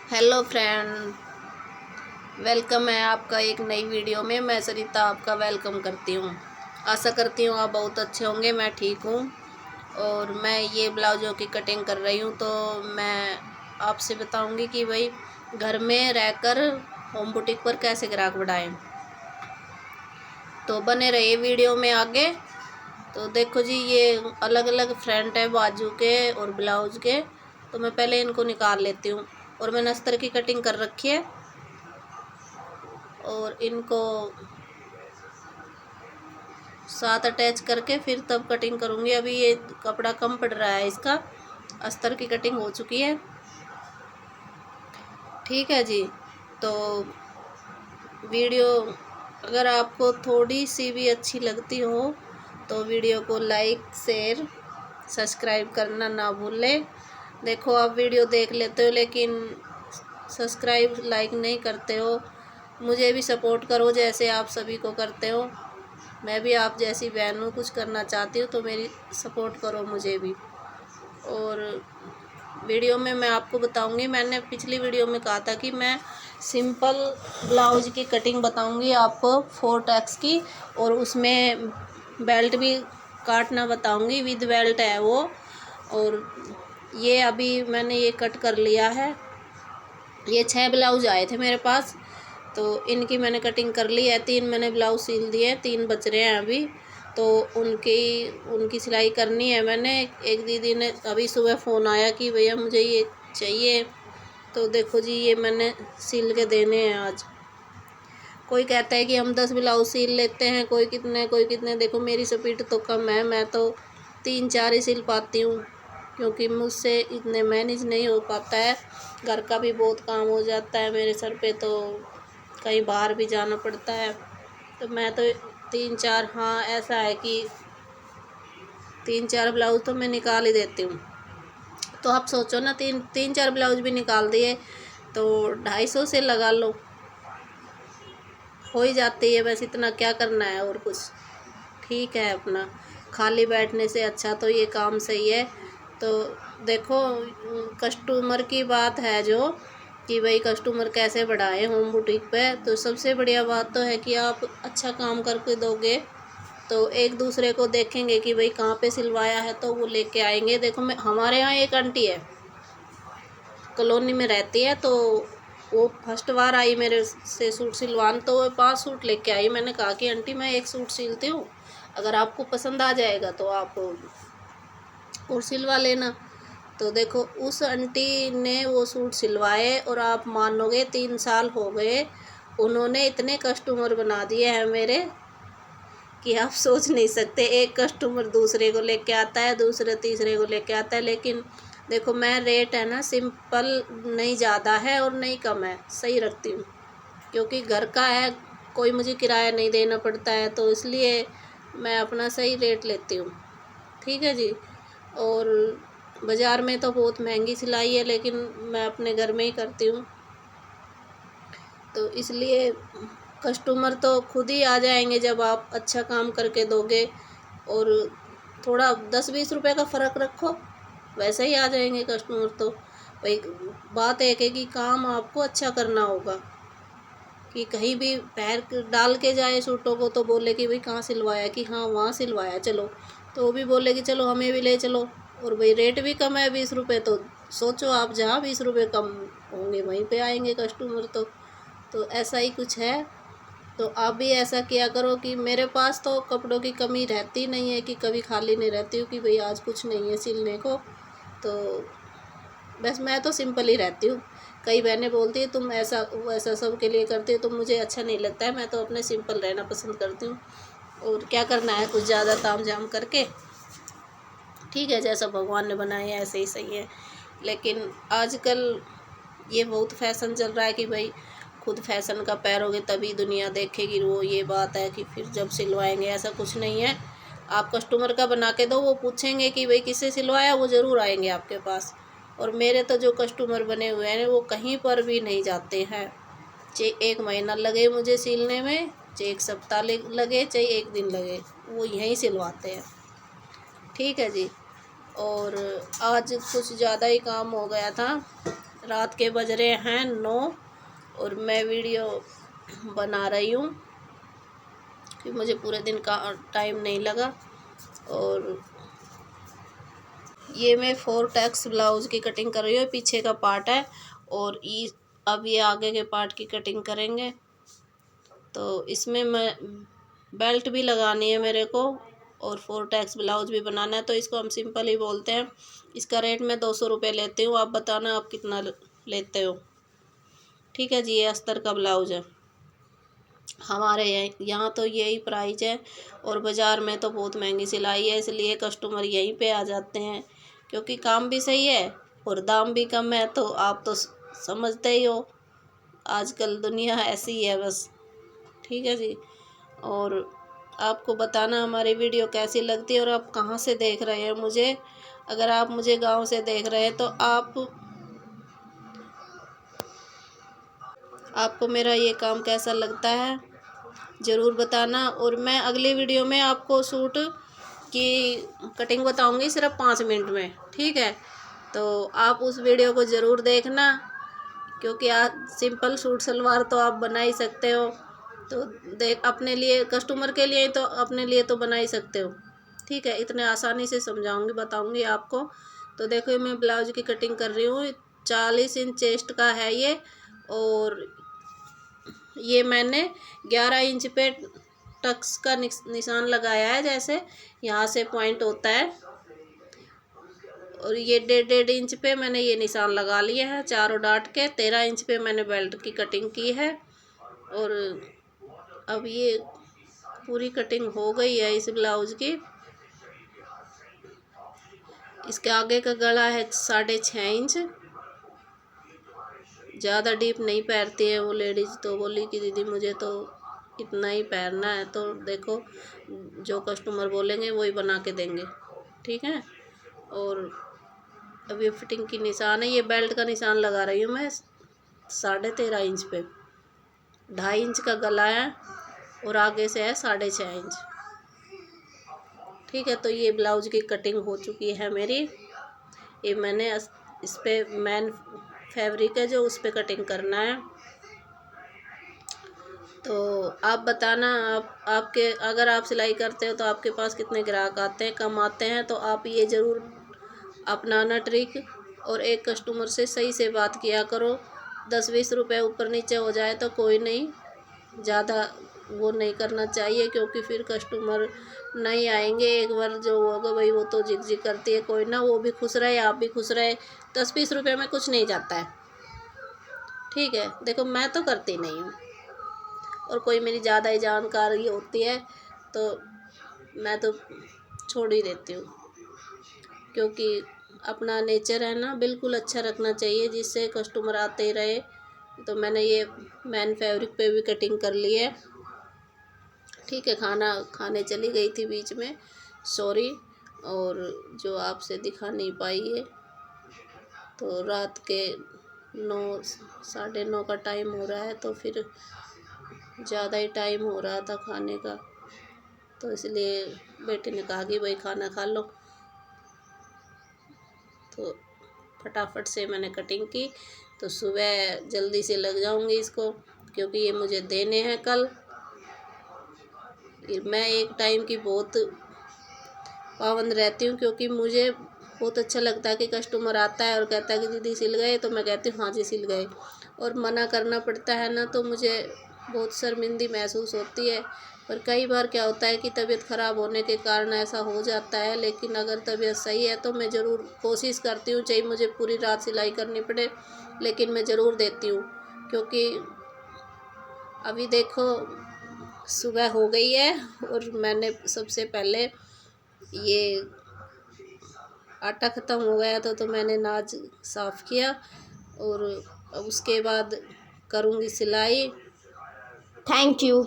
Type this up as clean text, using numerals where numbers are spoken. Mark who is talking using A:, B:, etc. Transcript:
A: Hello friend, welcome है आपका एक नई वीडियो में। मैं सरिता आपका वेलकम करती हूँ। आशा करती हूँ आप बहुत अच्छे होंगे। मैं ठीक हूँ और मैं ये ब्लाउज़ों की कटिंग कर रही हूँ। तो मैं आपसे बताऊँगी कि भाई घर में रहकर होम बुटीक पर कैसे ग्राहक बढ़ाएं। तो बने रहिए वीडियो में आगे। तो देखो जी, ये अलग अलग फ्रंट है बाजू के और ब्लाउज के। तो मैं पहले इनको निकाल लेती हूँ और मैंने अस्तर की कटिंग कर रखी है और इनको साथ अटैच करके फिर तब कटिंग करूँगी। अभी ये कपड़ा कम पड़ रहा है, इसका अस्तर की कटिंग हो चुकी है। ठीक है जी। तो वीडियो अगर आपको थोड़ी सी भी अच्छी लगती हो तो वीडियो को लाइक शेयर सब्सक्राइब करना ना भूलें। देखो, आप वीडियो देख लेते हो लेकिन सब्सक्राइब लाइक नहीं करते हो। मुझे भी सपोर्ट करो जैसे आप सभी को करते हो। मैं भी आप जैसी बहन हूँ, कुछ करना चाहती हूँ तो मेरी सपोर्ट करो मुझे भी। और वीडियो में मैं आपको बताऊंगी, मैंने पिछली वीडियो में कहा था कि मैं सिंपल ब्लाउज की कटिंग बताऊंगी आपको 4 टक्स की, और उसमें बेल्ट भी काटना बताऊंगी, विद बेल्ट है वो। और ये अभी मैंने ये कट कर लिया है। ये 6 ब्लाउज आए थे मेरे पास, तो इनकी मैंने कटिंग कर ली है। 3 मैंने ब्लाउज सिल दिए, 3 बच रहे हैं अभी। तो उनकी सिलाई करनी है। मैंने एक दीदी ने अभी सुबह फ़ोन आया कि भैया मुझे ये चाहिए। तो देखो जी, ये मैंने सिल के देने हैं आज। कोई कहता है कि हम 10 ब्लाउज सिल लेते हैं, कोई कितने। देखो, मेरी स्पीड तो कम है, मैं तो 3-4 ही सिल पाती हूँ क्योंकि मुझसे इतने मैनेज नहीं हो पाता है। घर का भी बहुत काम हो जाता है मेरे सर पे, तो कहीं बाहर भी जाना पड़ता है। तो मैं तो 3-4, हाँ ऐसा है कि 3-4 ब्लाउज तो मैं निकाल ही देती हूँ। तो आप सोचो ना, 3-4 ब्लाउज भी निकाल दिए तो 250 से लगा लो, हो ही जाती है। बस इतना क्या करना है और कुछ। ठीक है, अपना खाली बैठने से अच्छा तो ये काम सही है। तो देखो, कस्टमर की बात है जो कि भाई कस्टमर कैसे बढ़ाए होम बुटीक पे। तो सबसे बढ़िया बात तो है कि आप अच्छा काम करके दोगे तो एक दूसरे को देखेंगे कि भाई कहाँ पे सिलवाया है तो वो लेके आएंगे। देखो, मैं हमारे यहाँ एक आंटी है, कॉलोनी में रहती है, तो वो फर्स्ट बार आई मेरे से सूट सिलवान, तो वो 5 सूट लेके आई। मैंने कहा कि आंटी मैं एक सूट सिलती हूँ, अगर आपको पसंद आ जाएगा तो आप और सिलवा लेना। तो देखो, उस आंटी ने वो सूट सिलवाए और आप मानोगे 3 साल हो गए, उन्होंने इतने कस्टमर बना दिए हैं मेरे कि आप सोच नहीं सकते। एक कस्टमर दूसरे को लेके आता है, दूसरे तीसरे को लेके आता है। लेकिन देखो, मैं रेट है ना सिंपल, नहीं ज़्यादा है और नहीं कम है, सही रखती हूँ क्योंकि घर का है, कोई मुझे किराया नहीं देना पड़ता है, तो इसलिए मैं अपना सही रेट लेती हूँ। ठीक है जी। और बाज़ार में तो बहुत महंगी सिलाई है लेकिन मैं अपने घर में ही करती हूँ, तो इसलिए कस्टमर तो खुद ही आ जाएंगे जब आप अच्छा काम करके दोगे। और थोड़ा 10-20 रुपए का फ़र्क रखो, वैसे ही आ जाएंगे कस्टमर। तो भाई बात एक है कि काम आपको अच्छा करना होगा, कि कहीं भी पैर डाल के जाए सूटों को तो बोले कि भाई कहाँ सिलवाया, कि हाँ वहाँ सिलवाया चलो, तो वो भी बोले कि चलो हमें भी ले चलो। और भाई रेट भी कम है, 20 रुपये, तो सोचो आप जहाँ 20 रुपये कम होंगे वहीं पे आएंगे कस्टमर। तो ऐसा ही कुछ है। तो आप भी ऐसा किया करो कि मेरे पास तो कपड़ों की कमी रहती नहीं है, कि कभी खाली नहीं रहती हूँ कि भाई आज कुछ नहीं है सिलने को। तो बस मैं तो सिंपल ही रहती हूँ। कई बहनें बोलती है तुम ऐसा वैसा सब के लिए करती हो, तो मुझे अच्छा नहीं लगता है। मैं तो अपने सिंपल रहना पसंद करती हूँ। और क्या करना है कुछ ज़्यादा ताम झाम करके। ठीक है, जैसा भगवान ने बनाया है ऐसे ही सही है। लेकिन आजकल ये बहुत फैशन चल रहा है कि भाई खुद फैशन का पैरोगे तभी दुनिया देखेगी। वो ये बात है कि फिर जब सिलवाएंगे, ऐसा कुछ नहीं है। आप कस्टमर का बना के दो, वो पूछेंगे कि भाई किससे सिलवाया, वो ज़रूर आएंगे आपके पास। और मेरे तो जो कस्टमर बने हुए हैं वो कहीं पर भी नहीं जाते हैं, चाहे 1 महीना लगे मुझे सिलने में, चाहे 1 सप्ताह लगे, चाहे 1 दिन लगे, वो यहीं सिलवाते हैं। ठीक है जी। और आज कुछ ज़्यादा ही काम हो गया था, रात के बज रहे हैं 9 और मैं वीडियो बना रही हूँ कि मुझे पूरे दिन का टाइम नहीं लगा। और ये मैं 4 टैक्स ब्लाउज़ की कटिंग कर रही हूँ। पीछे का पार्ट है और अब ये आगे के पार्ट की कटिंग करेंगे। तो इसमें मैं बेल्ट भी लगानी है मेरे को और 4 टैक्स ब्लाउज भी बनाना है। तो इसको हम सिंपल ही बोलते हैं। इसका रेट मैं 200 रुपये लेती हूँ। आप बताना आप कितना लेते हो। ठीक है जी, ये अस्तर का ब्लाउज है हमारे यहाँ तो यही प्राइस है। और बाज़ार में तो बहुत महंगी सिलाई है, इसलिए कस्टमर यहीं पे आ जाते हैं क्योंकि काम भी सही है और दाम भी कम है। तो आप तो समझते ही हो, आजकल दुनिया ऐसी ही है बस। ठीक है जी। और आपको बताना हमारी वीडियो कैसी लगती है और आप कहाँ से देख रहे हैं मुझे। अगर आप मुझे गांव से देख रहे हैं तो आपको मेरा ये काम कैसा लगता है ज़रूर बताना। और मैं अगली वीडियो में आपको सूट की कटिंग बताऊंगी सिर्फ 5 मिनट में। ठीक है, तो आप उस वीडियो को ज़रूर देखना क्योंकि आज सिंपल सूट सलवार तो आप बना ही सकते हो। तो अपने लिए, कस्टमर के लिए तो अपने लिए तो बना ही सकते हो। ठीक है, इतने आसानी से समझाऊंगी बताऊंगी आपको। तो देखो मैं ब्लाउज की कटिंग कर रही हूँ। 40 इंच चेस्ट का है ये और ये मैंने 11 इंच पे टक्स का निशान लगाया है। जैसे यहाँ से पॉइंट होता है और ये 1.5 इंच पे मैंने ये निशान लगा लिए हैं चारों डाट के। 13 इंच पे मैंने बेल्ट की कटिंग की है। और अब ये पूरी कटिंग हो गई है इस ब्लाउज की। इसके आगे का गला है 6.5 इंच। ज़्यादा डीप नहीं पैरती है वो लेडीज़, तो बोली कि दीदी मुझे तो इतना ही पैरना है। तो देखो जो कस्टमर बोलेंगे वही बना के देंगे। ठीक है। और अब ये फिटिंग की निशान है। ये बेल्ट का निशान लगा रही हूँ मैं 13.5 इंच पे। 2.5 इंच का गला है और आगे से है 6.5 इंच। ठीक है, तो ये ब्लाउज की कटिंग हो चुकी है मेरी। ये मैंने इस पे मैन फैब्रिक है जो उस पे कटिंग करना है। तो आप बताना आपके अगर आप सिलाई करते हो तो आपके पास कितने ग्राहक आते हैं, कम आते हैं। तो आप ये ज़रूर अपनाना ट्रिक और एक कस्टमर से सही से बात किया करो। 10-20 रुपये ऊपर नीचे हो जाए तो कोई नहीं, ज़्यादा वो नहीं करना चाहिए क्योंकि फिर कस्टमर नहीं आएंगे। एक बार जो होगा भाई वो तो जिग जिग करती है, कोई ना, वो भी खुश रहे आप भी खुश रहे। 10-20 रुपये में कुछ नहीं जाता है। ठीक है, देखो मैं तो करती नहीं हूँ और कोई मेरी ज़्यादा ही जानकारी होती है तो मैं तो छोड़ ही देती हूँ क्योंकि अपना नेचर है ना बिल्कुल अच्छा रखना चाहिए जिससे कस्टमर आते ही रहे। तो मैंने ये मैन फैब्रिक पे भी कटिंग कर ली है। ठीक है, खाना खाने चली गई थी बीच में, सॉरी। और जो आपसे दिखा नहीं पाई है तो रात के 9 9:30 का टाइम हो रहा है तो फिर ज़्यादा ही टाइम हो रहा था खाने का, तो इसलिए बेटे ने कहा कि भाई खाना खा लो। तो फटाफट से मैंने कटिंग की। तो सुबह जल्दी से लग जाऊंगी इसको क्योंकि ये मुझे देने हैं कल। मैं एक टाइम की बहुत पाबंद रहती हूँ क्योंकि मुझे बहुत अच्छा लगता है कि कस्टमर आता है और कहता है कि दीदी सिल गए, तो मैं कहती हूँ हाँ जी सिल गए। और मना करना पड़ता है ना तो मुझे बहुत शर्मिंदी महसूस होती है। पर कई बार क्या होता है कि तबीयत ख़राब होने के कारण ऐसा हो जाता है। लेकिन अगर तबीयत सही है तो मैं ज़रूर कोशिश करती हूँ, चाहे मुझे पूरी रात सिलाई करनी पड़े लेकिन मैं ज़रूर देती हूँ। क्योंकि अभी देखो सुबह हो गई है और मैंने सबसे पहले ये आटा ख़त्म हो गया था तो मैंने नाज साफ़ किया और उसके बाद करूँगी सिलाई।
B: Thank you.